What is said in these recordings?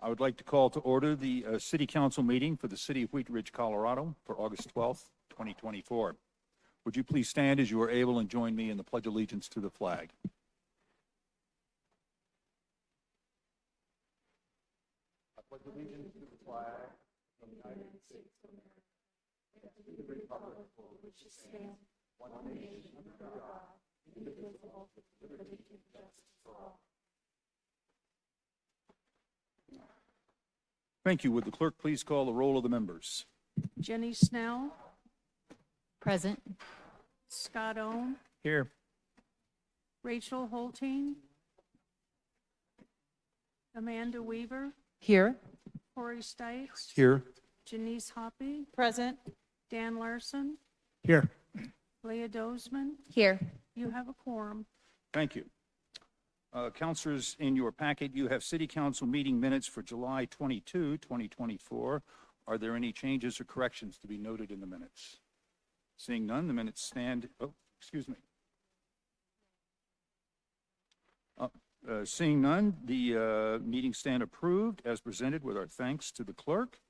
I would like to call to order the City Council meeting for the City of Wheat Ridge, Colorado for August 12th, 2024. Would you please stand as you are able and join me in the Pledge of Allegiance to the flag? I pledge allegiance to the flag of the United States of America and to the republic for which it stands, one nation under God, indivisible, with liberty and justice for all. Thank you. Would the clerk please call the roll of the members? Jenny Snell, Present. Scott Ohm, Here. Rachel Holteen, Amanda Weaver, Here. Corey Stites, Here. Janice Hoppy, Present. Dan Larson, Here. Leah Dozeman. Here. You have a quorum. Thank you. Councilors, in your packet, you have City Council meeting minutes for July 22, 2024. Are there any changes or corrections to be noted in the minutes? Seeing none, the minutes stand. Oh, excuse me. Seeing none, the meeting stand approved as presented with our thanks to the clerk.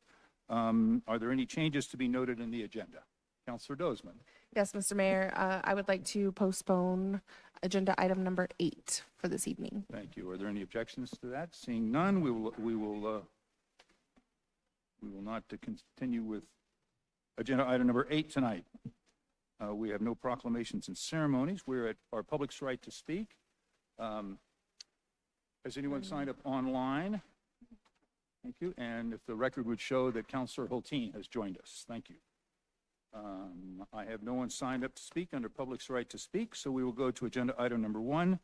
Are there any changes to be noted in the agenda? Councilor Dozeman. Yes, Mr. Mayor, I would like to postpone agenda item number 8 for this evening. Thank you. Are there any objections to that? Seeing none, we will not continue with agenda item number 8 tonight. We have no proclamations and ceremonies. We're at our public's right to speak. Has anyone signed up online? Thank you. And if the record would show that Councilor Holteen has joined us. Thank you. I have no one signed up to speak under public's right to speak, so we will go to agenda item number 1.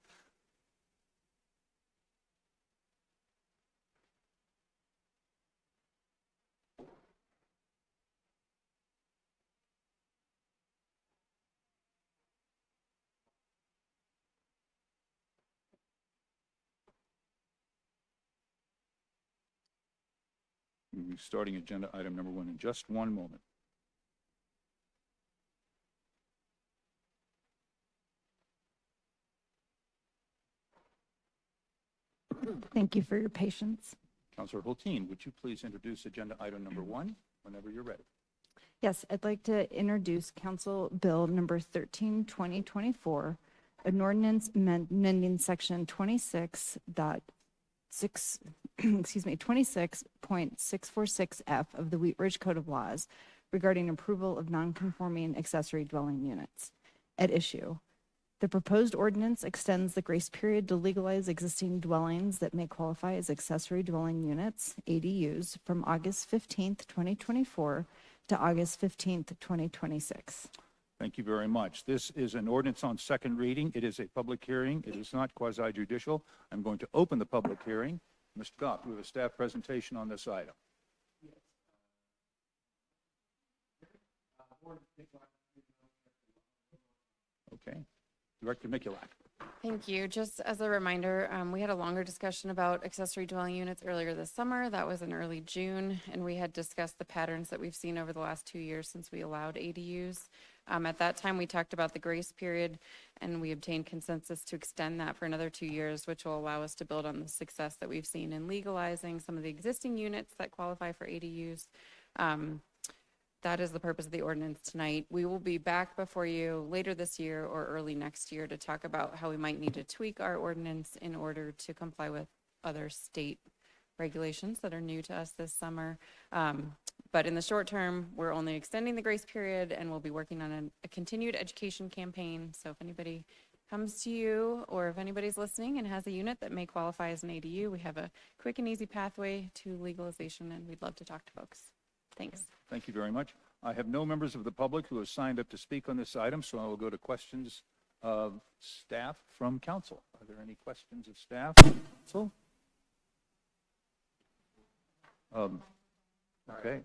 We'll be starting agenda item number 1 in just one moment. Thank you for your patience. Councilor Holteen, would you please introduce agenda item number 1 whenever you're ready? Yes, I'd like to introduce Council Bill number 13, 2024, an ordinance amending section 26.646F of the Wheat Ridge Code of Laws regarding approval of non-conforming accessory dwelling units at issue. The proposed ordinance extends the grace period to legalize existing dwellings that may qualify as accessory dwelling units, ADUs, from August 15th, 2024 to August 15th, 2026. Thank you very much. This is an ordinance on second reading. It is a public hearing. It is not quasi-judicial. I'm going to open the public hearing. Mr. Goff, we have a staff presentation on this item. Okay. Director Mikulak. Thank you. Just as a reminder, we had a longer discussion about accessory dwelling units earlier this summer. That was in early June, and we had discussed the patterns that we've seen over the last 2 years since we allowed ADUs. At that time, we talked about the grace period, and we obtained consensus to extend that for another 2 years, which will allow us to build on the success that we've seen in legalizing some of the existing units that qualify for ADUs. That is the purpose of the ordinance tonight. We will be back before you later this year or early next year to talk about how we might need to tweak our ordinance in order to comply with other state regulations that are new to us this summer. But in the short term, we're only extending the grace period, and we'll be working on a continued education campaign. So if anybody comes to you, or if anybody's listening and has a unit that may qualify as an ADU, we have a quick and easy pathway to legalization, and we'd love to talk to folks. Thanks. Thank you very much. I have no members of the public who have signed up to speak on this item, so I will go to questions of staff from council. Are there any questions of staff? Council? Okay.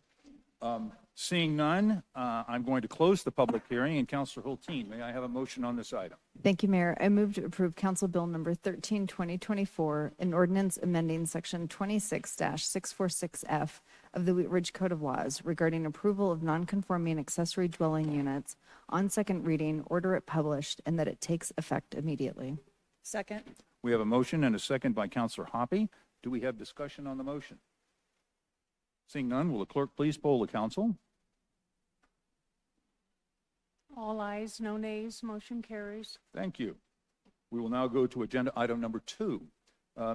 Seeing none, I'm going to close the public hearing. And Councilor Holteen, may I have a motion on this item? Thank you, Mayor. I move to approve Council Bill number 13, 2024, an ordinance amending section 26-646F of the Wheat Ridge Code of Laws regarding approval of non-conforming accessory dwelling units on second reading, order it published, and that it takes effect immediately. Second. We have a motion and a second by Councilor Hoppy. Do we have discussion on the motion? Seeing none, will the clerk please poll the council? All ayes, no nays, motion carries. Thank you. We will now go to agenda item number 2.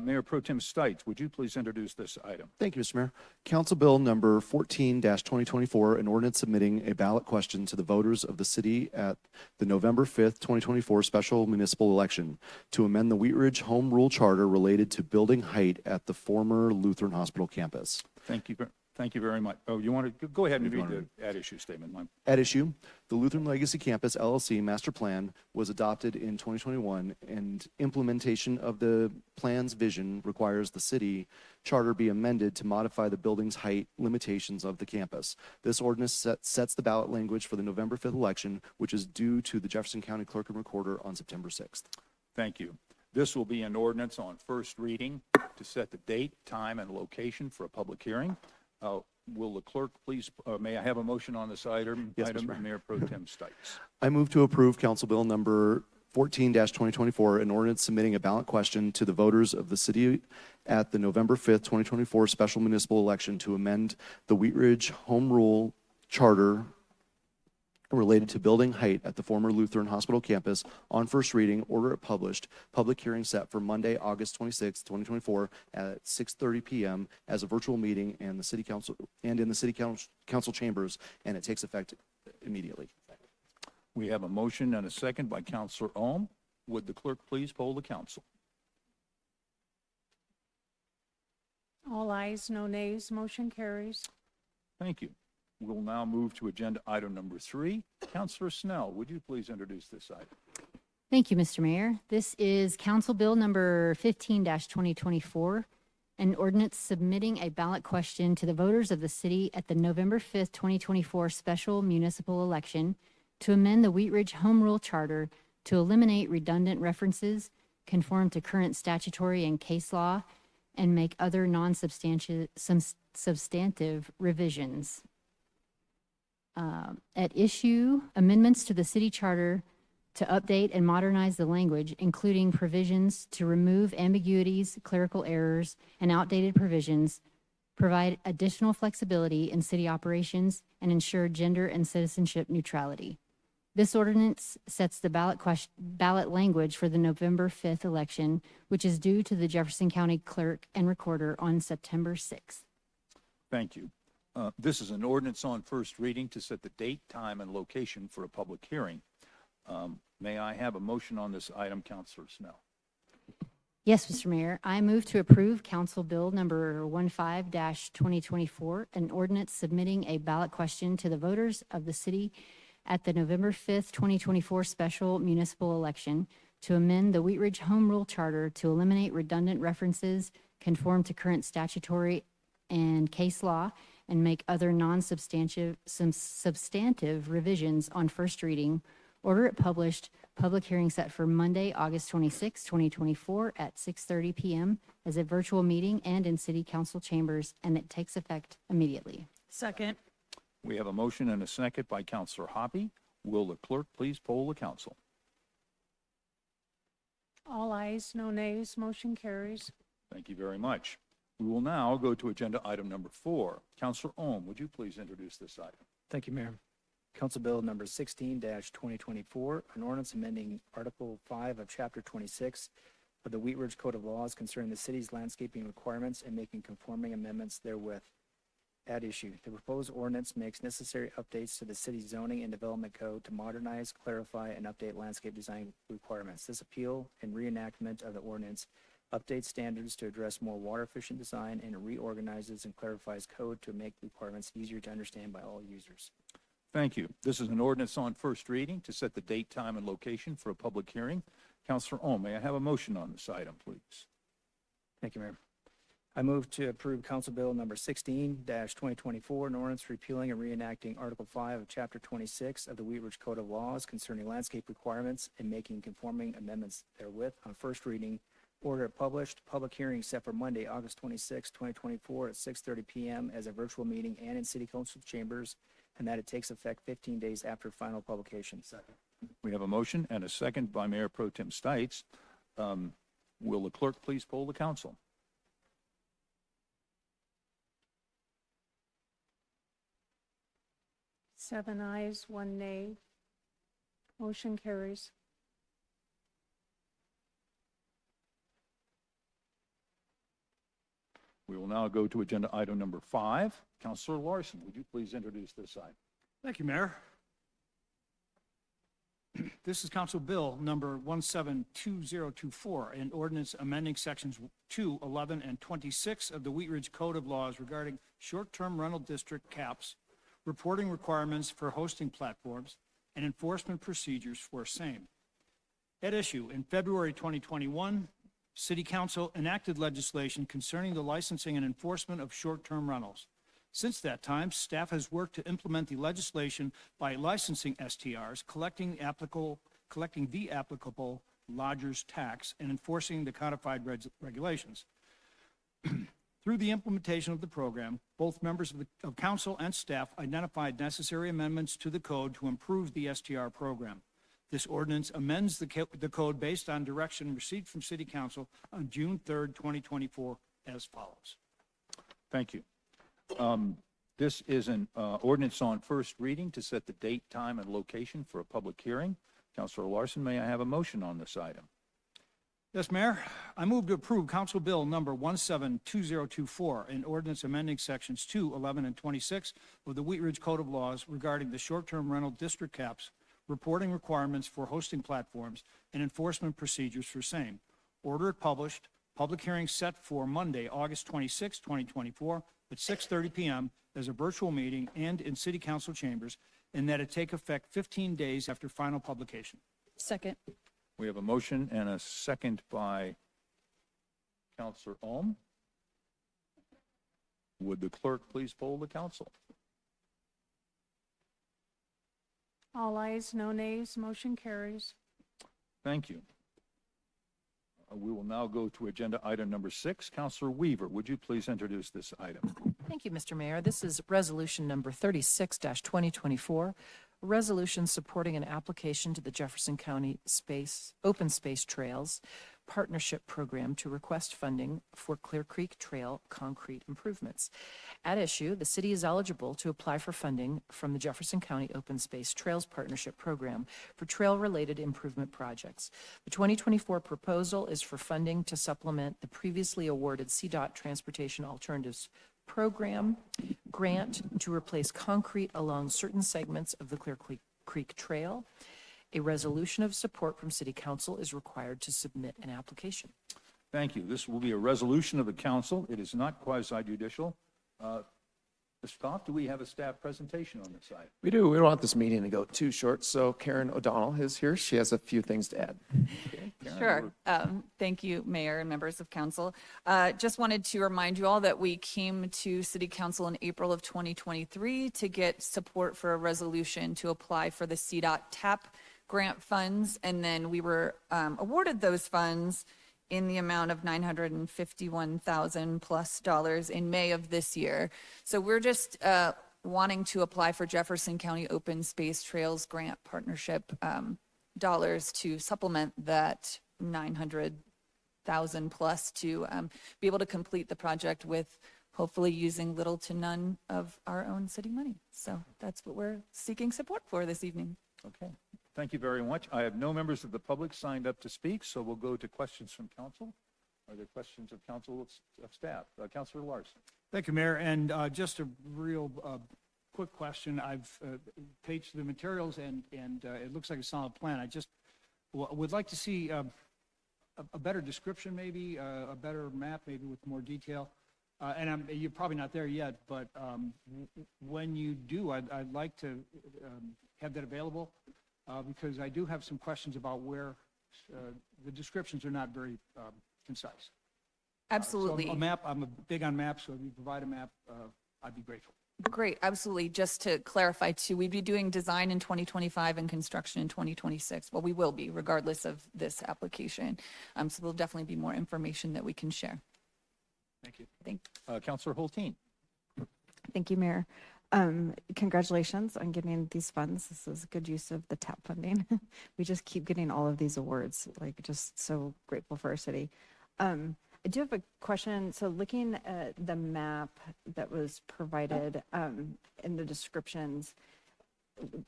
Mayor Pro Tem Stites, would you please introduce this item? Thank you, Mr. Mayor. Council Bill number 14-2024, an ordinance submitting a ballot question to the voters of the city at the November 5th, 2024 special municipal election to amend the Wheat Ridge Home Rule Charter related to building height at the former Lutheran Hospital campus. Thank you. Thank you very much. Oh, you want to go ahead and read the at-issue statement, Mike. At issue, the Lutheran Legacy Campus LLC master plan was adopted in 2021, and implementation of the plan's vision requires the city charter be amended to modify the building's height limitations of the campus. This ordinance sets the ballot language for the November 5th election, which is due to the Jefferson County Clerk and Recorder on September 6th. Thank you. This will be an ordinance on first reading to set the date, time, and location for a public hearing. Will the clerk please, may I have a motion on this item? Yes, Mr. Mayor. Mayor Pro Tem Stites. I move to approve Council Bill number 14-2024, an ordinance submitting a ballot question to the voters of the city at the November 5th, 2024 special municipal election to amend the Wheat Ridge Home Rule Charter related to building height at the former Lutheran Hospital campus on first reading, order it published, public hearing set for Monday, August 26, 2024 at 6:30 p.m. as a virtual meeting and in the city council chambers, and it takes effect immediately. We have a motion and a second by Councilor Ohm. Would the clerk please poll the council? All ayes, no nays, motion carries. Thank you. We'll now move to agenda item number 3. Councilor Snell, would you please introduce this item? Thank you, Mr. Mayor. This is Council Bill number 15-2024, an ordinance submitting a ballot question to the voters of the city at the November 5th, 2024 special municipal election to amend the Wheat Ridge Home Rule Charter to eliminate redundant references, conform to current statutory and case law, and make other substantive revisions. At issue, amendments to the city charter to update and modernize the language, including provisions to remove ambiguities, clerical errors, and outdated provisions, provide additional flexibility in city operations, and ensure gender and citizenship neutrality. This ordinance sets the ballot language for the November 5th election, which is due to the Jefferson County Clerk and Recorder on September 6th. Thank you. This is an ordinance on first reading to set the date, time, and location for a public hearing. May I have a motion on this item, Councilor Snell? Yes, Mr. Mayor. I move to approve Council Bill number 15-2024, an ordinance submitting a ballot question to the voters of the city at the November 5th, 2024 special municipal election to amend the Wheat Ridge Home Rule Charter to eliminate redundant references, conform to current statutory and case law, and make other substantive revisions on first reading, order it published, public hearing set for Monday, August 26, 2024 at 6:30 p.m. as a virtual meeting and in city council chambers, and it takes effect immediately. Second. We have a motion and a second by Councilor Hoppe. Will the clerk please poll the council? All ayes, no nays, motion carries. Thank you very much. We will now go to agenda item number 4. Councilor Ohm, would you please introduce this item? Thank you, Mayor. Council Bill number 16-2024, an ordinance amending Article 5 of Chapter 26 of the Wheat Ridge Code of Laws concerning the city's landscaping requirements and making conforming amendments therewith. At issue, the proposed ordinance makes necessary updates to the city's zoning and development code to modernize, clarify, and update landscape design requirements. This appeal and reenactment of the ordinance updates standards to address more water-efficient design and reorganizes and clarifies code to make requirements easier to understand by all users. Thank you. This is an ordinance on first reading to set the date, time, and location for a public hearing. Councilor Ohm, may I have a motion on this item, please? Thank you, Mayor. I move to approve Council Bill number 16-2024, an ordinance repealing and reenacting Article 5 of Chapter 26 of the Wheat Ridge Code of Laws concerning landscape requirements and making conforming amendments therewith on first reading, order it published, public hearing set for Monday, August 26, 2024 at 6:30 p.m. as a virtual meeting and in city council chambers, and that it takes effect 15 days after final publication. Second. We have a motion and a second by Mayor Pro Tem Stites. Will the clerk please poll the council? 7 ayes, 1 nay. Motion carries. We will now go to agenda item number 5. Counselor Larson, would you please introduce this item? Thank you, Mayor. This is Council Bill number 172024, an ordinance amending sections 2, 11, and 26 of the Wheat Ridge Code of Laws regarding short-term rental district caps, reporting requirements for hosting platforms, and enforcement procedures for same. At issue, in February 2021, City Council enacted legislation concerning the licensing and enforcement of short-term rentals. Since that time, staff has worked to implement the legislation by licensing STRs, collecting the applicable lodger's tax, and enforcing the codified regulations. Through the implementation of the program, both members of council and staff identified necessary amendments to the code to improve the STR program. This ordinance amends the code based on direction received from City Council on June 3rd, 2024, as follows. Thank you. This is an ordinance on first reading to set the date, time, and location for a public hearing. Counselor Larson, may I have a motion on this item? Yes, Mayor. I move to approve Council Bill number 172024, an ordinance amending sections 2, 11, and 26 of the Wheat Ridge Code of Laws regarding the short-term rental district caps, reporting requirements for hosting platforms, and enforcement procedures for same. Order it published. Public hearing set for Monday, August 26, 2024, at 6:30 p.m. as a virtual meeting and in City Council chambers, and that it take effect 15 days after final publication. Second. We have a motion and a second by Counselor Ohm. Would the clerk please poll the council? All ayes, no nays. Motion carries. Thank you. We will now go to agenda item number 6. Counselor Weaver, would you please introduce this item? Thank you, Mr. Mayor. This is resolution number 36-2024, a resolution supporting an application to the Jefferson County Open Space Trails Partnership Program to request funding for Clear Creek Trail concrete improvements. At issue, the city is eligible to apply for funding from the Jefferson County Open Space Trails Partnership Program for trail-related improvement projects. The 2024 proposal is for funding to supplement the previously awarded CDOT Transportation Alternatives Program grant to replace concrete along certain segments of the Clear Creek Trail. A resolution of support from City Council is required to submit an application. Thank you. This will be a resolution of the council. It is not quasi-judicial. Mr. Goff, do we have a staff presentation on this item? We do. We don't want this meeting to go too short, so Karen O'Donnell is here. She has a few things to add. Okay, Karen, Sure. Thank you, Mayor and members of council. Just wanted to remind you all that we came to City Council in April of 2023 to get support for a resolution to apply for the CDOT TAP grant funds, and then we were awarded those funds in the amount of $951,000 plus in May of this year. So we're just wanting to apply for Jefferson County Open Space Trails Grant Partnership dollars to supplement that $900,000 plus to be able to complete the project with hopefully using little to none of our own city money. So that's what we're seeking support for this evening. Okay. Thank you very much. I have no members of the public signed up to speak, so we'll go to questions from council. Are there questions of council of staff? Councilor Larson. Thank you, Mayor. And just a real quick question. I've paged the materials and it looks like a solid plan. I just would like to see a better description, maybe a better map, maybe with more detail. And you're probably not there yet, but when you do, I'd like to have that available because I do have some questions about where the descriptions are not very concise. Absolutely. So a map, I'm big on maps, so if you provide a map, I'd be grateful. Great, absolutely. Just to clarify too, we'd be doing design in 2025 and construction in 2026. Well, we will be regardless of this application. So there'll definitely be more information that we can share. Thank you. Councilor Hulteen. Thank you, Mayor. Congratulations on getting these funds. This is good use of the TAP funding. We just keep getting all of these awards, like just so grateful for our city. I do have a question. So looking at the map that was provided in the descriptions,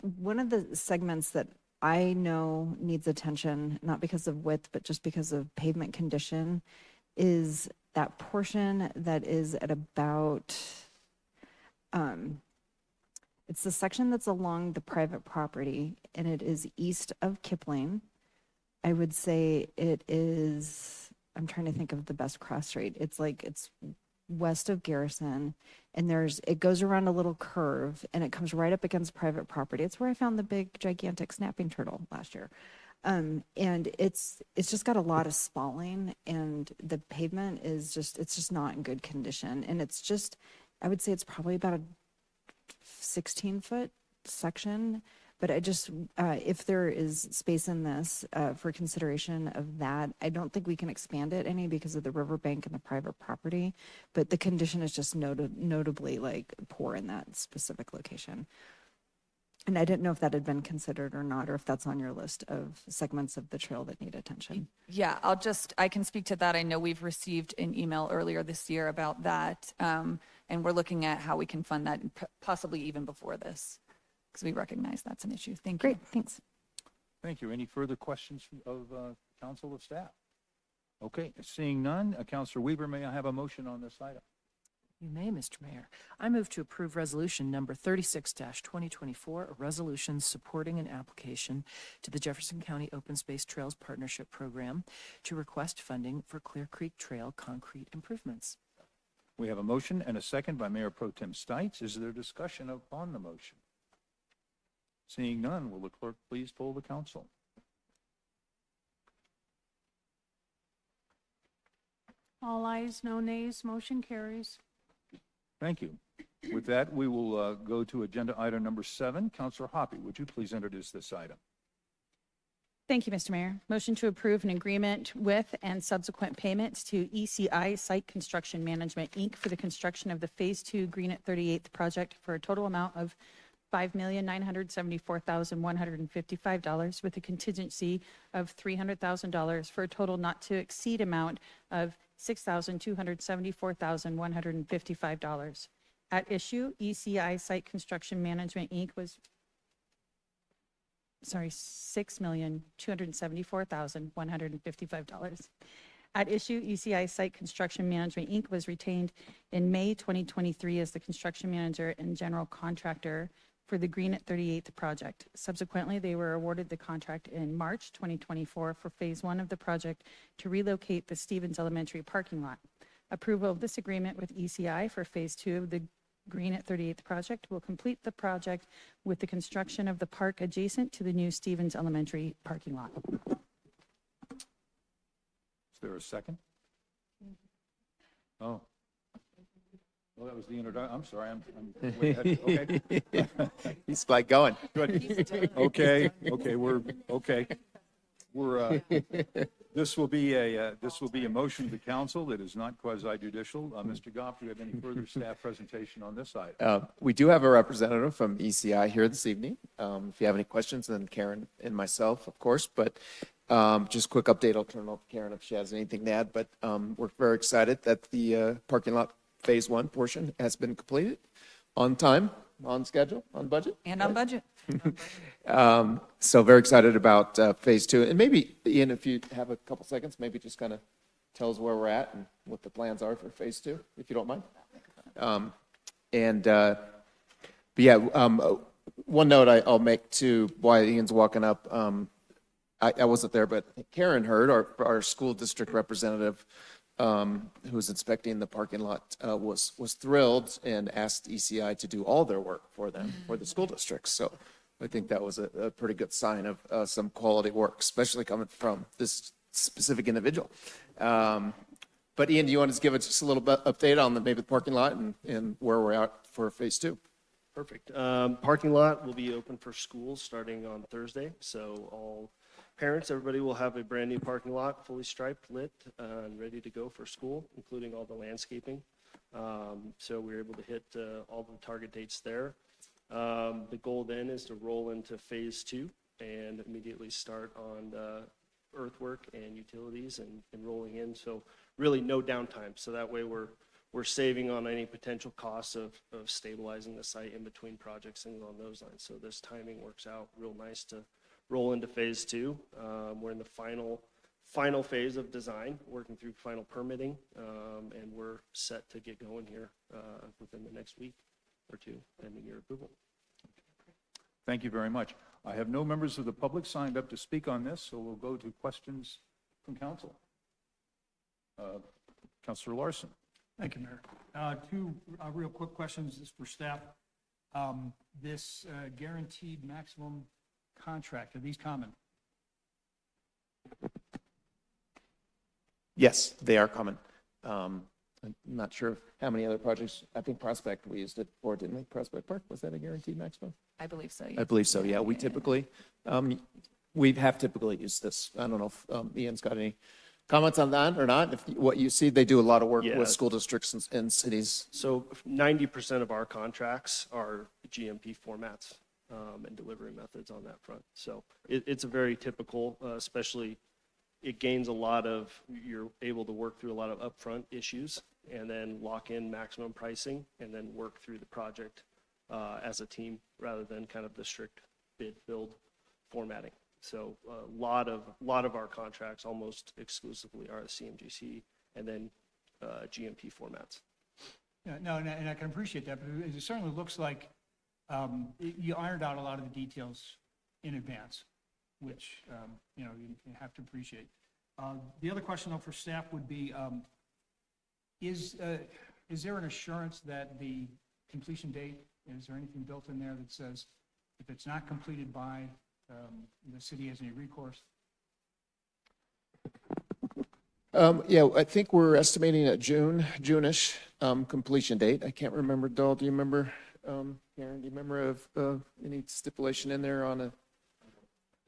one of the segments that I know needs attention, not because of width, but just because of pavement condition, is that portion that is at about, it's the section that's along the private property, and it is east of Kipling. I would say it is, I'm trying to think of the best cross street. It's west of Garrison, and it goes around a little curve, and it comes right up against private property. It's where I found the big, gigantic snapping turtle last year. And it's just got a lot of spalling, and the pavement it's just not in good condition. And I would say it's probably about a 16-foot section. But if there is space in this for consideration of that, I don't think we can expand it any because of the riverbank and the private property. But the condition is just notably poor in that specific location. And I didn't know if that had been considered or not, or if that's on your list of segments of the trail that need attention. Yeah, I can speak to that. I know we've received an email earlier this year about that. And we're looking at how we can fund that possibly even before this, because we recognize that's an issue. Thank you. Great, thanks. Thank you. Any further questions of council or staff? Okay, seeing none, Councilor Weaver, may I have a motion on this item? You may, Mr. Mayor. I move to approve resolution number 36-2024, a resolution supporting an application to the Jefferson County Open Space Trails Partnership Program to request funding for Clear Creek Trail concrete improvements. We have a motion and a second by Mayor Pro Tem Stites. Is there discussion upon the motion? Seeing none, will the clerk please poll the council? All ayes, no nays, motion carries. Thank you. With that, we will go to agenda item number 7. Councilor Hoppy, would you please introduce this item? Thank you, Mr. Mayor. Motion to approve an agreement with and subsequent payments to ECI Site Construction Management, Inc. for the construction of the Phase 2 Green at 38th project for a total amount of $5,974,155 with a contingency of $300,000 for a total not to exceed amount of $6,274,155. At issue, ECI Site Construction Management, Inc. was $6,274,155. At issue, ECI Site Construction Management, Inc. was retained in May 2023 as the construction manager and general contractor for the Green at 38th project. Subsequently, they were awarded the contract in March 2024 for Phase 1 of the project to relocate the Stevens Elementary parking lot. Approval of this agreement with ECI for Phase 2 of the Green at 38th project will complete the project with the construction of the park adjacent to the new Stevens Elementary parking lot. Is there a second? Oh. Well, that was the introduction. I'm sorry. I'm way ahead. Okay. He's like going. Good. Okay. This will be a motion of the council that is not quasi-judicial. Mr. Goff, do you have any further staff presentation on this item? We do have a representative from ECI here this evening. If you have any questions, then Karen and myself, of course, but just quick update. I'll turn it over to Karen if she has anything to add, but we're very excited that the parking lot Phase 1 portion has been completed on time, on schedule, on budget. And on budget. So very excited about Phase 2. And maybe, Ian, if you have a couple seconds, maybe just kind of tell us where we're at and what the plans are for Phase 2, if you don't mind. One note I'll make too, while Ian's walking up, I wasn't there, but Karen Hurd, our school district representative, who was inspecting the parking lot, was thrilled and asked ECI to do all their work for them, for the school districts. So I think that was a pretty good sign of some quality work, especially coming from this specific individual. But Ian, do you want to give us just a little bit update on maybe the parking lot and where we're at for Phase 2? Perfect. Parking lot will be open for schools starting on Thursday. So all parents, everybody will have a brand new parking lot, fully striped, lit, and ready to go for school, including all the landscaping. So we were able to hit all the target dates there. The goal then is to roll into Phase 2 and immediately start on earthwork and utilities and rolling in. So really no downtime. So that way we're we're saving on any potential costs of stabilizing the site in between projects, things along those lines. So this timing works out real nice to roll into phase 2. We're in the final phase of design, working through final permitting, and we're set to get going here within the next week or two, pending your approval. Thank you very much. I have no members of the public signed up to speak on this, so we'll go to questions from council. Councilor Larson. Thank you, Mayor. Two real quick questions. This is for staff. This guaranteed maximum contract, are these common? Yes, they are common. I'm not sure how many other projects. I think Prospect we used it for, didn't we? Prospect Park, was that a guaranteed maximum? I believe so. I believe so, yeah. We typically, we have typically used this. I don't know if Ian's got any comments on that or not. If what you see, they do a lot of work Yeah. with school districts and cities. So 90% of our contracts are GMP formats and delivery methods on that front. So it's a very typical, especially it gains a lot of, you're able to work through a lot of upfront issues and then lock in maximum pricing and then work through the project as a team rather than kind of the strict bid build formatting. So a lot of our contracts almost exclusively are the CMGC and then GMP formats. Yeah, no, and I can appreciate that, but it certainly looks like you ironed out a lot of the details in advance, which, you have to appreciate. The other question, though, for staff would be, is there an assurance that the completion date, is there anything built in there that says if it's not completed by, the city has any recourse? Yeah, I think we're estimating a June-ish completion date. I can't remember, Dole, do you remember, Karen, do you remember of any stipulation in there on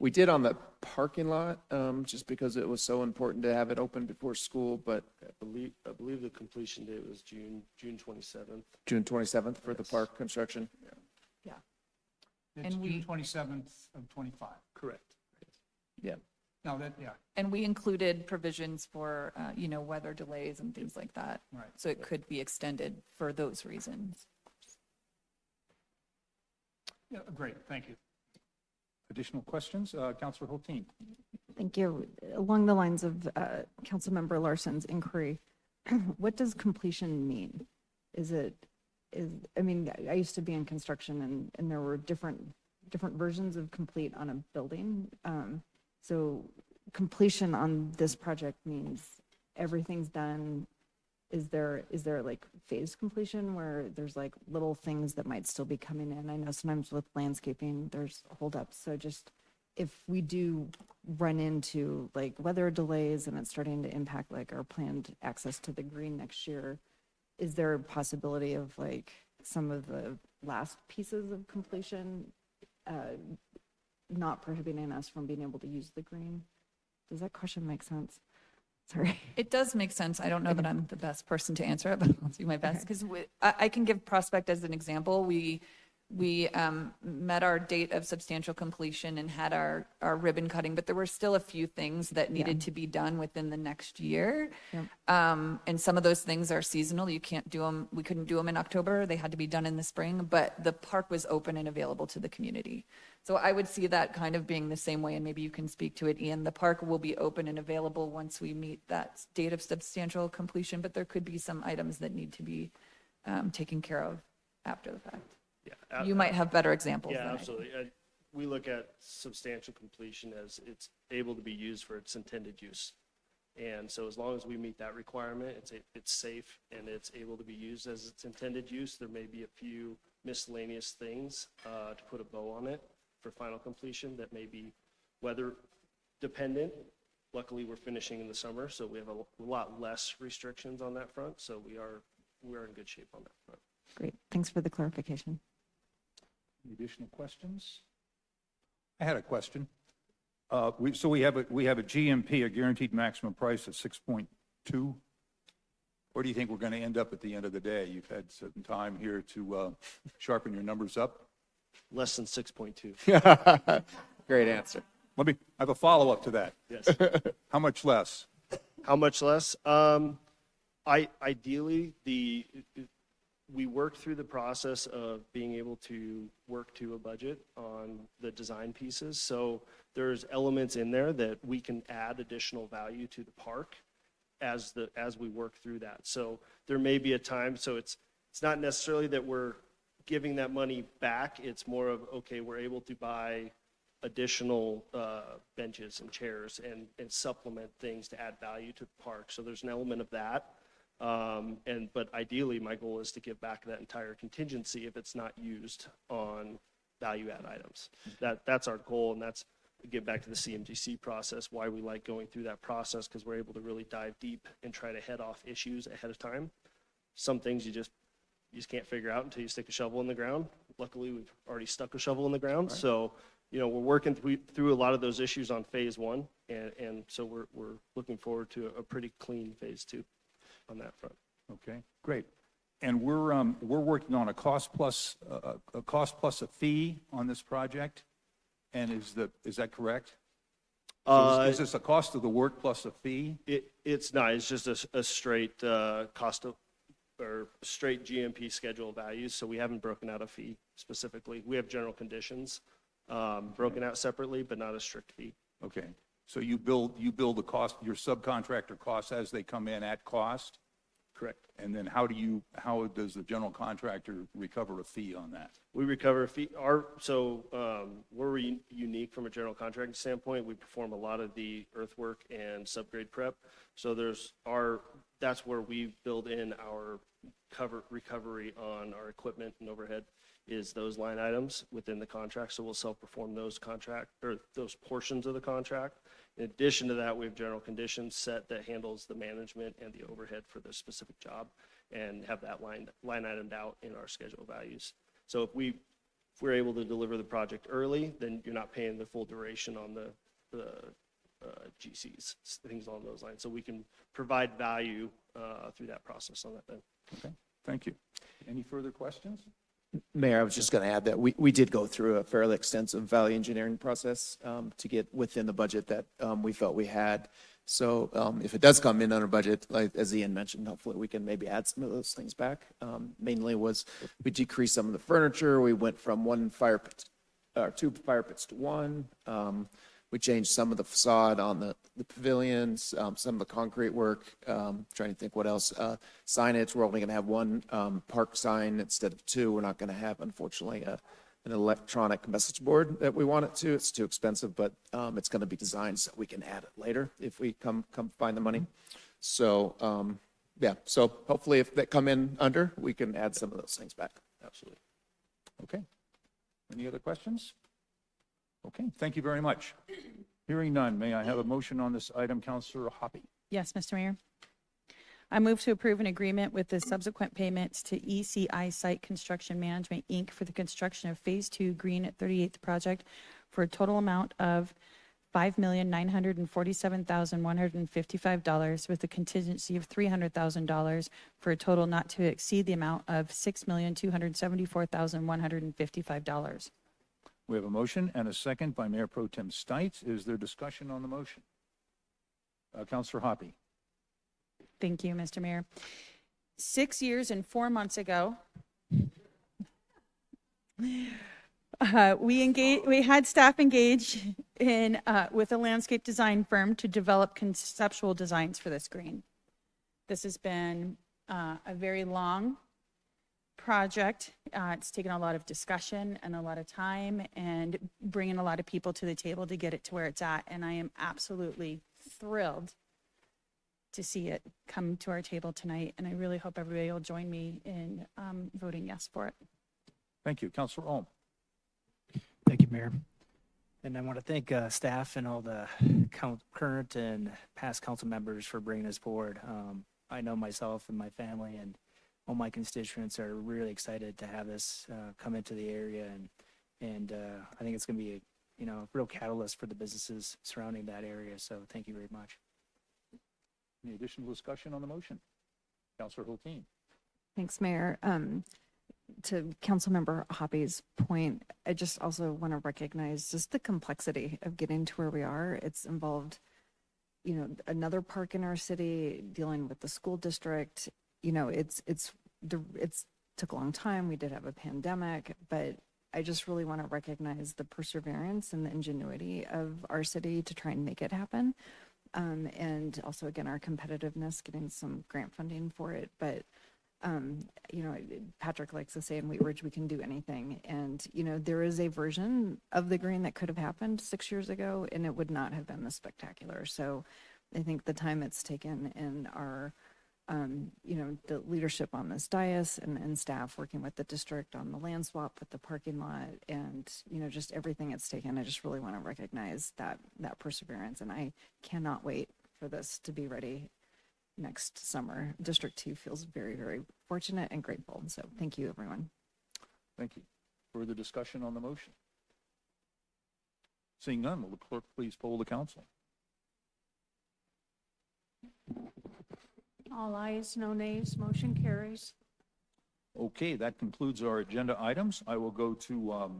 we did on the parking lot, just because it was so important to have it open before school, but I believe the completion date was June 27th. June 27th for the park construction. Yeah. It's And we- June 27th of 25. Correct. Yeah. No, that, yeah, And we included provisions for, weather delays and things like that. right. So it could be extended for those reasons. Yeah, great, thank you. Additional questions? Councilor Hulteen. Thank you. Along the lines of Councilmember Larson's inquiry, what does completion mean? I used to be in construction and there were different versions of complete on a building. So completion on this project means everything's done. Is there like phased completion where there's like little things that might still be coming in? I know sometimes with landscaping, there's holdups. So just if we do run into like weather delays and it's starting to impact like our planned access to the green next year, is there a possibility of like some of the last pieces of completion not prohibiting us from being able to use the green? Does that question make sense? Sorry. It does make sense. I don't know that I'm the best person to answer it, but I'll do my best. Because I can give Prospect as an example. We met our date of substantial completion and had our ribbon cutting, but there were still a few things that needed to be done within the next year. Yep. And some of those things are seasonal. You can't do them. We couldn't do them in October. They had to be done in the spring, but the park was open and available to the community. So I would see that kind of being the same way, and maybe you can speak to it, Ian. The park will be open and available once we meet that date of substantial completion, but there could be some items that need to be taken care of after the fact. Yeah. You might have better examples. Yeah, than I do. absolutely. We look at substantial completion as it's able to be used for its intended use. And so as long as we meet that requirement, it's safe and it's able to be used as its intended use. There may be a few miscellaneous things to put a bow on it for final completion that may be weather dependent. Luckily, we're finishing in the summer, so we have a lot less restrictions on that front. So we're in good shape on that front. Great. Thanks for the clarification. Any additional questions? I had a question. We have a GMP, a guaranteed maximum price of 6.2. Where do you think we're going to end up at the end of the day? You've had some time here to sharpen your numbers up. Less than 6.2. Great answer. I have a follow-up to that. Yes. How much less? How much less? Ideally, we worked through the process of being able to work to a budget on the design pieces. So there's elements in there that we can add additional value to the park as we work through that. So there may be a time, so it's not necessarily that we're giving that money back. It's more of, okay, we're able to buy additional benches and chairs and supplement things to add value to the park. So there's an element of that. But ideally, my goal is to give back that entire contingency if it's not used on value add items. That's our goal, and that's, get back to the CMGC process, why we like going through that process, because we're able to really dive deep and try to head off issues ahead of time. Some things you just can't figure out until you stick a shovel in the ground. Luckily, we've already stuck a shovel in the ground. Right. So, we're working through a lot of those issues on phase one, and so we're looking forward to a pretty clean phase two on that front. Okay, great. And we're working on a cost plus a fee on this project. And is that correct? So is this a cost of the work plus a fee? It's not. It's just a straight cost of, or straight GMP schedule values. So we haven't broken out a fee specifically. We have general conditions broken out separately, but not a strict fee. Okay. So you build the cost, your subcontractor costs as they come in at cost? Correct. And then how does the general contractor recover a fee on that? We recover a fee. We're unique from a general contracting standpoint. We perform a lot of the earthwork and subgrade prep. So that's where we build in our recovery on our equipment and overhead, is those line items within the contract. So we'll self-perform those portions of the contract. In addition to that, we have general conditions set that handles the management and the overhead for the specific job, and have that line itemed out in our schedule values. So if we're able to deliver the project early, then you're not paying the full duration on the GCs, things along those lines. So we can provide value through that process on that then. Okay, thank you. Any further questions? Mayor, I was just going to add that we did go through a fairly extensive value engineering process to get within the budget that we felt we had. So if it does come in under budget, like as Ian mentioned, hopefully we can maybe add some of those things back. Mainly was we decreased some of the furniture. We went from two fire pits to one. We changed some of the facade on the pavilions, some of the concrete work, trying to think what else. Signage, we're only going to have one park sign instead of two. We're not going to have, unfortunately, an electronic message board that we want it to. It's too expensive, but it's going to be designed so we can add it later if we come find the money. So, yeah, so hopefully if they come in under, we can add some of those things back. Absolutely. Okay. Any other questions? Okay, thank you very much. Hearing none, may I have a motion on this item, Councilor Hoppe? Yes, Mr. Mayor. I move to approve an agreement with the subsequent payments to ECI Site Construction Management, Inc. for the construction of Phase 2 Green at 38th project for a total amount of $5,947,155 with a contingency of $300,000 for a total not to exceed the amount of $6,274,155. We have a motion and a second by Mayor Pro Tem Stites. Is there discussion on the motion? Councilor Hoppe. Thank you, Mr. Mayor. 6 years and 4 months ago, we had staff engage with a landscape design firm to develop conceptual designs for this green. This has been a very long project. It's taken a lot of discussion and a lot of time and bringing a lot of people to the table to get it to where it's at. And I am absolutely thrilled to see it come to our table tonight. And I really hope everybody will join me in voting yes for it. Thank you. Councilor Ohm. Thank you, Mayor. And I want to thank staff and all the current and past council members for bringing this forward. I know myself and my family and all my constituents are really excited to have this come into the area, and I think it's going to be a real catalyst for the businesses surrounding that area. So thank you very much. Any additional discussion on the motion? Councilor Hulteen. Thanks, Mayor. To Councilmember Hoppe's point, I just also want to recognize just the complexity of getting to where we are. It's involved another park in our city, dealing with the school district. It's took a long time. We did have a pandemic, but I just really want to recognize the perseverance and the ingenuity of our city to try and make it happen. And also, again, our competitiveness, getting some grant funding for it. But, Patrick likes to say in Wheat Ridge, we can do anything. And, there is a version of the green that could have happened 6 years ago, and it would not have been this spectacular. So I think the time it's taken and our, the leadership on this dais and staff working with the district on the land swap with the parking lot and, just everything it's taken, I just really want to recognize that perseverance. And I cannot wait for this to be ready next summer. District 2 feels very, very fortunate and grateful. So thank you, everyone. Thank you. Further discussion on the motion? Seeing none, will the clerk please poll the council? All ayes, no nays, motion carries. Okay, that concludes our agenda items. I will go to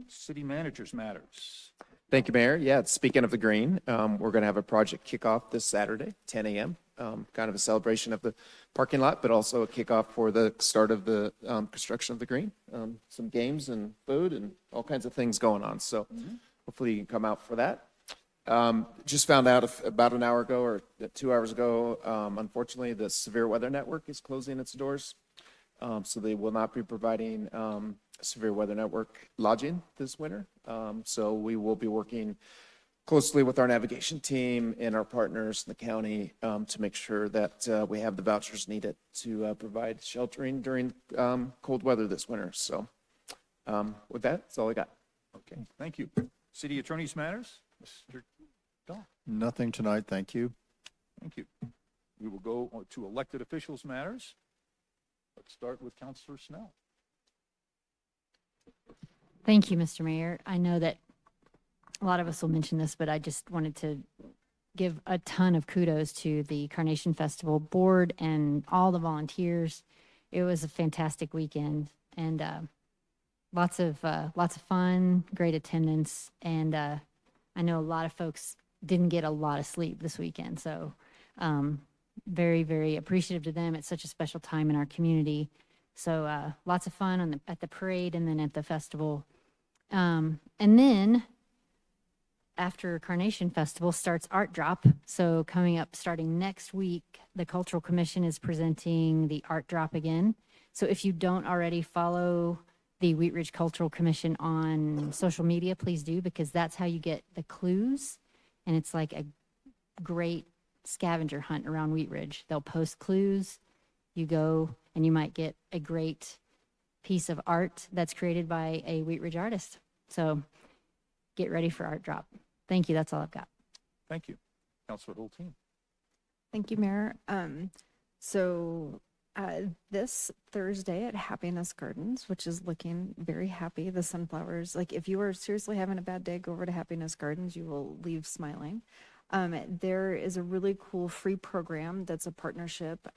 city managers matters. Thank you, Mayor. Yeah, speaking of the green, we're going to have a project kickoff this Saturday, 10 a.m. Kind of a celebration of the parking lot, but also a kickoff for the start of the construction of the green. Some games and food and all kinds of things going on. So hopefully you can come out for that. Just found out about an hour ago or 2 hours ago, unfortunately, the Severe Weather Network is closing its doors. So they will not be providing Severe Weather Network lodging this winter. So we will be working closely with our navigation team and our partners in the county to make sure that we have the vouchers needed to provide sheltering during cold weather this winter. So with that, that's all I got. Okay, thank you. City attorneys matters, Mr. Dahl. Nothing tonight, thank you. Thank you. We will go to elected officials matters. Let's start with Councilor Snell. Thank you, Mr. Mayor. I know that a lot of us will mention this, but I just wanted to give a ton of kudos to the Carnation Festival board and all the volunteers. It was a fantastic weekend and lots of fun, great attendance, and I know a lot of folks didn't get a lot of sleep this weekend, so very, very appreciative to them. It's such a special time in our community. So lots of fun at the parade and then at the festival. And then after Carnation Festival starts Art Drop. So coming up starting next week, the Cultural Commission is presenting the Art Drop again. So if you don't already follow the Wheat Ridge Cultural Commission on social media, please do, because that's how you get the clues. And it's like a great scavenger hunt around Wheat Ridge. They'll post clues. You go and you might get a great piece of art that's created by a Wheat Ridge artist. So get ready for Art Drop. Thank you. That's all I've got. Thank you. Councilor Hulteen. Thank you, Mayor. This Thursday at Happiness Gardens, which is looking very happy, the sunflowers, like if you are seriously having a bad day, go over to Happiness Gardens, you will leave smiling. There is a really cool free program that's a partnership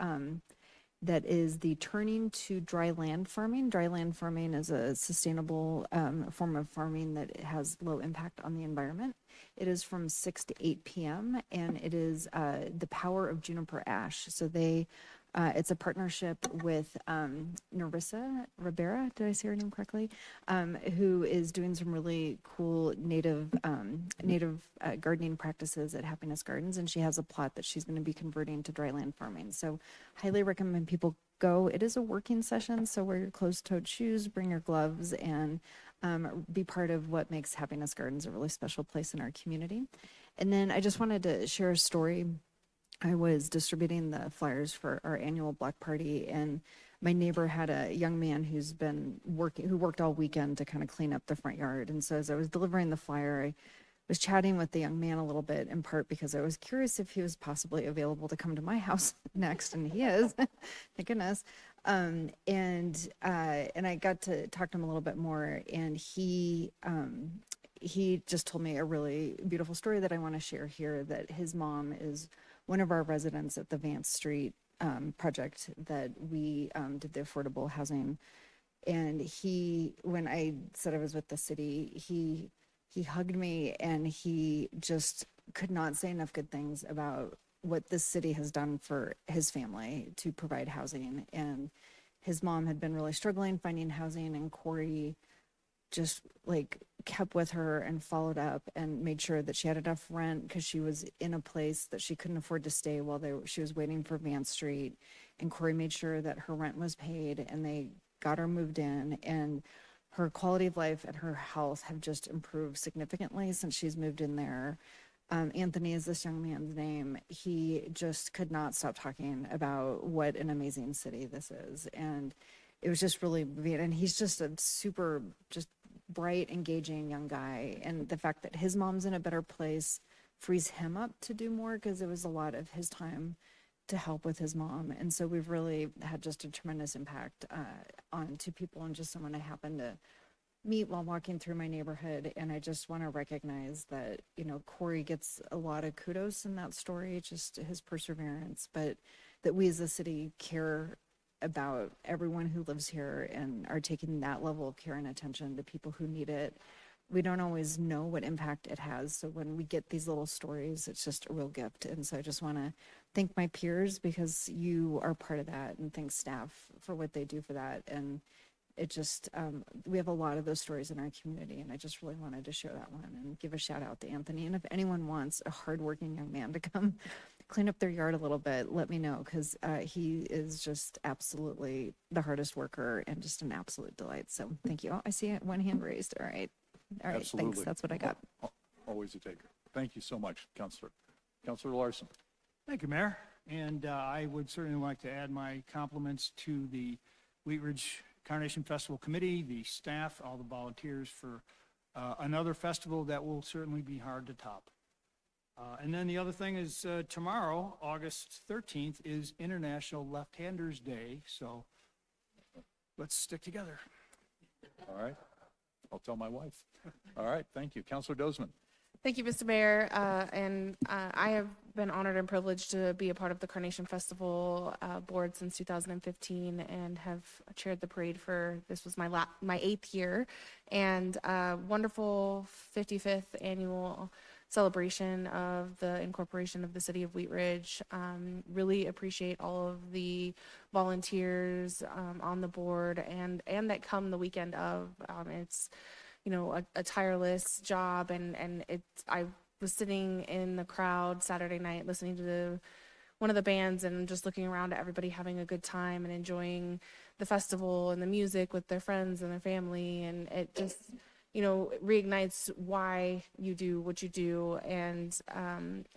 that is the Turning to Dry Land Farming. Dry land farming is a sustainable form of farming that has low impact on the environment. It is from 6 to 8 p.m. and it is the Power of Juniper Ash. So it's a partnership with Narissa Rivera, did I say her name correctly? Who is doing some really cool native gardening practices at Happiness Gardens, and she has a plot that she's going to be converting to dry land farming. So highly recommend people go. It is a working session, so wear your closed-toed shoes, bring your gloves, and be part of what makes Happiness Gardens a really special place in our community. And then I just wanted to share a story. I was distributing the flyers for our annual block party, and my neighbor had a young man who worked all weekend to kind of clean up the front yard. And so as I was delivering the flyer, I was chatting with the young man a little bit, in part because I was curious if he was possibly available to come to my house next, and he is, thank goodness. And I got to talk to him a little bit more, and he just told me a really beautiful story that I want to share here, that his mom is one of our residents at the Vance Street project that we did the affordable housing. And when I said I was with the city, he hugged me and he just could not say enough good things about what this city has done for his family to provide housing. And his mom had been really struggling finding housing, and Corey just like kept with her and followed up and made sure that she had enough rent, because she was in a place that she couldn't afford to stay while she was waiting for Vance Street. And Corey made sure that her rent was paid, and they got her moved in, and her quality of life and her health have just improved significantly since she's moved in there. Anthony is this young man's name. He just could not stop talking about what an amazing city this is. And it was just really moving. And he's just a super, just bright, engaging young guy. And the fact that his mom's in a better place frees him up to do more, because it was a lot of his time to help with his mom. And so we've really had just a tremendous impact on two people, and just someone I happened to meet while walking through my neighborhood. And I just want to recognize that, you know, Corey gets a lot of kudos in that story, just his perseverance, but that we as a city care about everyone who lives here and are taking that level of care and attention to people who need it. We don't always know what impact it has. So when we get these little stories, it's just a real gift. And so I just want to thank my peers, because you are part of that, and thank staff for what they do for that. And it just, we have a lot of those stories in our community, and I just really wanted to share that one and give a shout out to Anthony. And if anyone wants a hardworking young man to come clean up their yard a little bit, let me know, because he is just absolutely the hardest worker and just an absolute delight. So thank you. Oh, I see one hand raised. All right. All right. Absolutely. Thanks. That's what I got. Always a taker. Thank you so much, Counselor. Counselor Larson. Thank you, Mayor. And I would certainly like to add my compliments to the Wheat Ridge Carnation Festival Committee, the staff, all the volunteers for another festival that will certainly be hard to top. And then the other thing is tomorrow, August 13th, is International Left-Handers Day. So let's stick together. All right. I'll tell my wife. All right. Thank you. Counselor Dozeman. Thank you, Mr. Mayor. I have been honored and privileged to be a part of the Carnation Festival board since 2015, and have chaired the parade for, this was my 8th year, and wonderful 55th annual celebration of the incorporation of the city of Wheat Ridge. Really appreciate all of the volunteers on the board and that come the weekend of. It's, you know, a tireless job, and I was sitting in the crowd Saturday night listening to one of the bands and just looking around at everybody having a good time and enjoying the festival and the music with their friends and their family, and it just, you know, reignites why you do what you do. And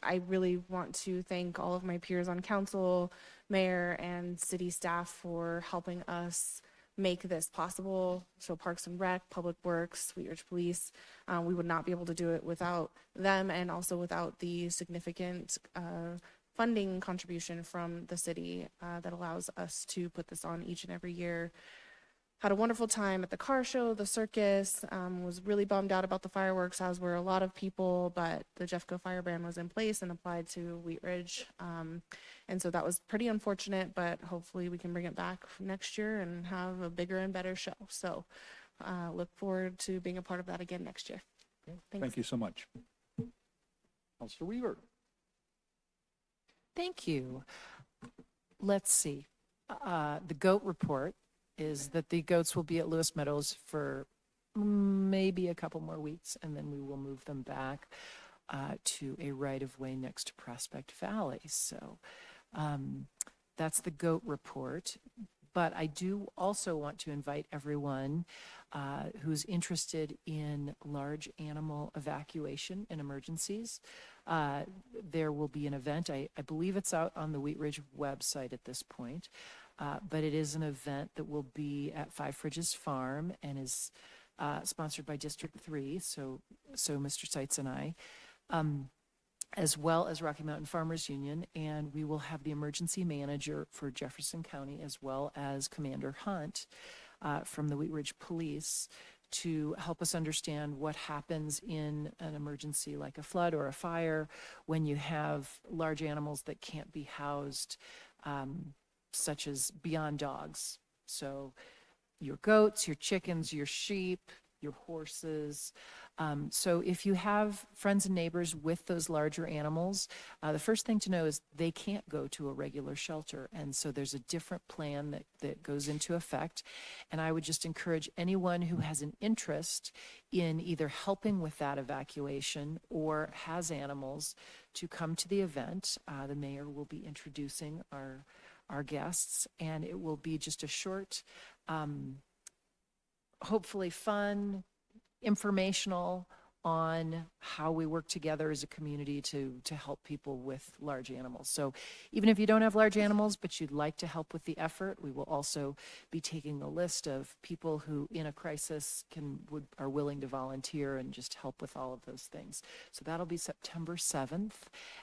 I really want to thank all of my peers on council, mayor, and city staff for helping us make this possible. So Parks and Rec, Public Works, Wheat Ridge Police, we would not be able to do it without them, and also without the significant funding contribution from the city that allows us to put this on each and every year. Had a wonderful time at the car show, the circus, was really bummed out about the fireworks, as were a lot of people, but the Jeffco Fire Ban was in place and applied to Wheat Ridge. And so that was pretty unfortunate, but hopefully we can bring it back next year and have a bigger and better show. So look forward to being a part of that again next year. Thanks. Thank you so much. Counselor Weaver. Thank you. Let's see. The GOAT report is that the goats will be at Lewis Meadows for maybe a couple more weeks, and then we will move them back to a right-of-way next to Prospect Valley. So that's the GOAT report. But I do also want to invite everyone who's interested in large animal evacuation and emergencies. There will be an event. I believe it's out on the Wheat Ridge website at this point. But it is an event that will be at Five Fridges Farm and is sponsored by District 3, so Mr. Seitz and I, as well as Rocky Mountain Farmers Union, and we will have the emergency manager for Jefferson County, as well as Commander Hunt from the Wheat Ridge Police, to help us understand what happens in an emergency like a flood or a fire when you have large animals that can't be housed, such as beyond dogs. So your goats, your chickens, your sheep, your horses. So if you have friends and neighbors with those larger animals, the first thing to know is they can't go to a regular shelter. And so there's a different plan that goes into effect. And I would just encourage anyone who has an interest in either helping with that evacuation or has animals to come to the event. The mayor will be introducing our guests, and it will be just a short, hopefully fun, informational on how we work together as a community to help people with large animals. So even if you don't have large animals, but you'd like to help with the effort, we will also be taking a list of people who in a crisis are willing to volunteer and just help with all of those things. So that'll be September 7th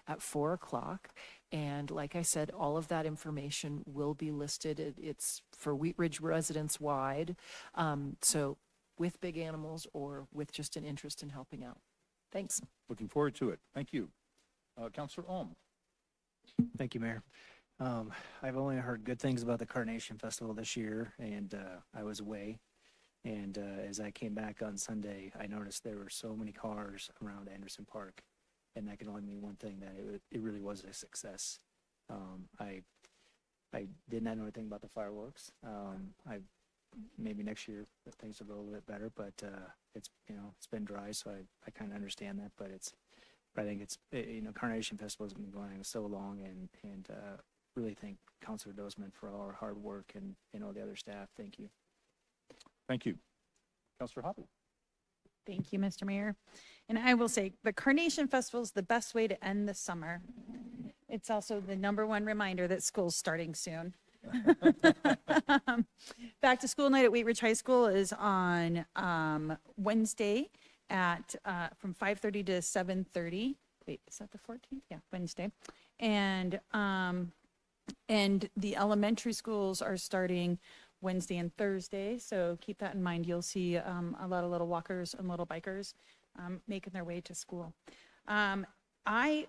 at 4 o'clock. And like I said, all of that information will be listed. It's for Wheat Ridge residents wide. So with big animals or with just an interest in helping out. Thanks. Looking forward to it. Thank you. Counselor Ohm. Thank you, Mayor. I've only heard good things about the Carnation Festival this year, and I was away. And as I came back on Sunday, I noticed there were so many cars around Anderson Park, and that can only mean one thing, that it really was a success. I did not know anything about the fireworks. Maybe next year that things will go a little bit better, but it's been dry, so I kind of understand that. But I think it's Carnation Festival has been going so long, and really thank Councilor Dozman for all our hard work and all the other staff. Thank you. Thank you. Counselor Hoppe. Thank you, Mr. Mayor. And I will say, the Carnation Festival is the best way to end the summer. It's also the #1 reminder that school's starting soon. Back to school night at Wheat Ridge High School is on Wednesday at from 5:30 to 7:30. Wait, is that the 14th? Yeah, Wednesday. And the elementary schools are starting Wednesday and Thursday, so keep that in mind. You'll see a lot of little walkers and little bikers making their way to school. I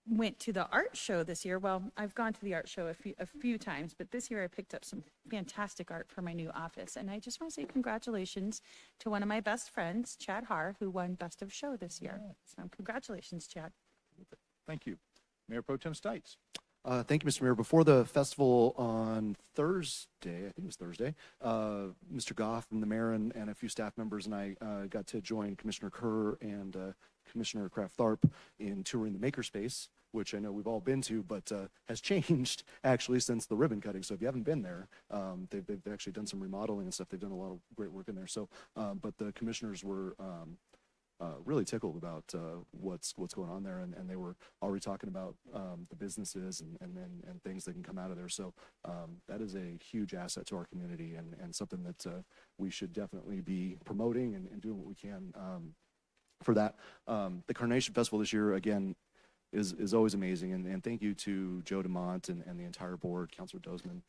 went to the art show this year. Well, I've gone to the art show a few times, but this year I picked up some fantastic art for my new office. And I just want to say congratulations to one of my best friends, Chad Haar, who won Best of Show this year. So congratulations, Chad. Thank you. Mayor Pro Tem Stites. Thank you, Mr. Mayor. Before the festival on Thursday, I think it was Thursday, Mr. Goff and the mayor and a few staff members and I got to join Commissioner Kerr and Commissioner Kraft Tharp in touring the Makerspace, which I know we've all been to, but has changed actually since the ribbon cutting. So if you haven't been there, they've actually done some remodeling and stuff. They've done a lot of great work in there. So, but the commissioners were really tickled about what's going on there, and they were already talking about the businesses and things that can come out of there. So that is a huge asset to our community and something that we should definitely be promoting and doing what we can for that. The Carnation Festival this year, again, is always amazing, and thank you to Joe DeMont and the entire board, Councilor Dozman.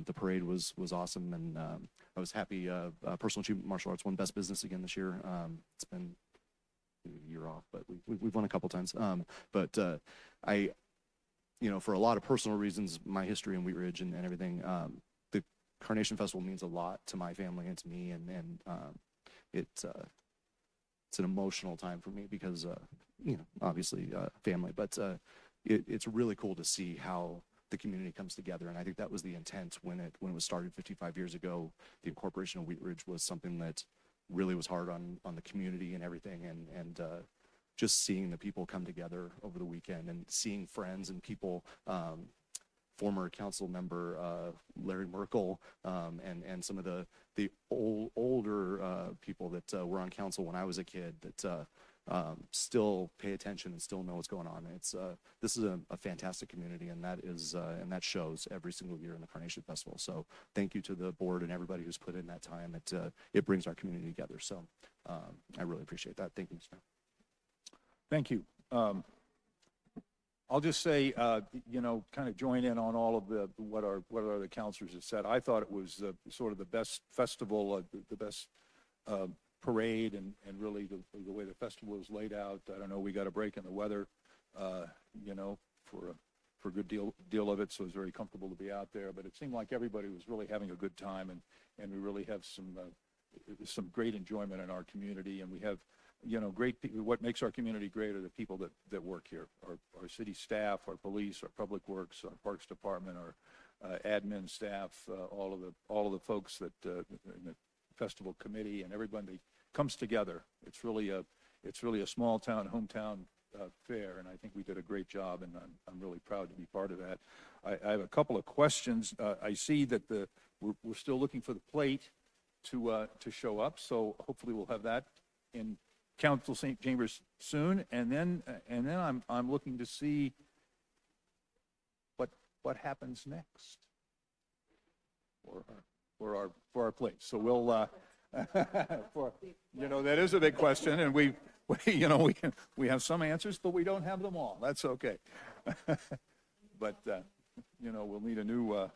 The parade was awesome, and I was happy. Personal Achievement Martial Arts won Best Business again this year. It's been a year off, but we've won a couple times. But I, for a lot of personal reasons, my history in Wheat Ridge and everything, the Carnation Festival means a lot to my family and to me, and it's an emotional time for me because, obviously family, but it's really cool to see how the community comes together. And I think that was the intent when it was started 55 years ago. The incorporation of Wheat Ridge was something that really was hard on the community and everything. And just seeing the people come together over the weekend and seeing friends and people, former council member Larry Merkel, and some of the older people that were on council when I was a kid that still pay attention and still know what's going on. This is a fantastic community, and that shows every single year in the Carnation Festival. So thank you to the board and everybody who's put in that time. It brings our community together. So I really appreciate that. Thank you, Mr. Mayor. Thank you. I'll just say, kind of join in on all of what our other councilors have said. I thought it was sort of the best festival, the best parade, and really the way the festival was laid out. I don't know, we got a break in the weather, for a good deal of it, so it was very comfortable to be out there. But it seemed like everybody was really having a good time, and we really have some some great enjoyment in our community, and we have, great people. What makes our community great are the people that work here, our city staff, our police, our public works, our parks department, our admin staff, all of the folks that in the festival committee, and everybody comes together. It's really a small town, hometown fair, and I think we did a great job, and I'm really proud to be part of that. I have a couple of questions. I see that we're still looking for the plate to show up, so hopefully we'll have that in council chambers soon, and then I'm looking to see what happens next for our plate. So we'll that is a big question, and we have some answers, but we don't have them all. That's okay. But we'll need a new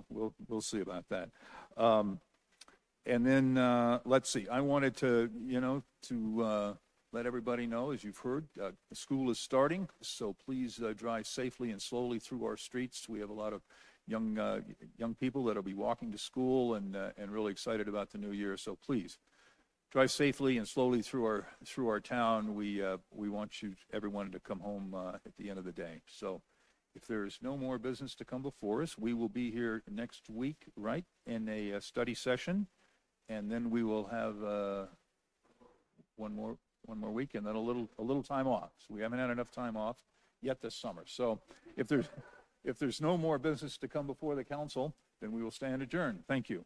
we'll see about that. And then let's see. I wanted to let everybody know, as you've heard, school is starting, so please drive safely and slowly through our streets. We have a lot of young people that'll be walking to school and really excited about the new year. So please drive safely and slowly through our town. We want everyone to come home at the end of the day. So if there is no more business to come before us, we will be here next week, right, in a study session, and then we will have one more week, and then a little time off. So we haven't had enough time off yet this summer. So if there's no more business to come before the council, then we will stand adjourned. Thank you.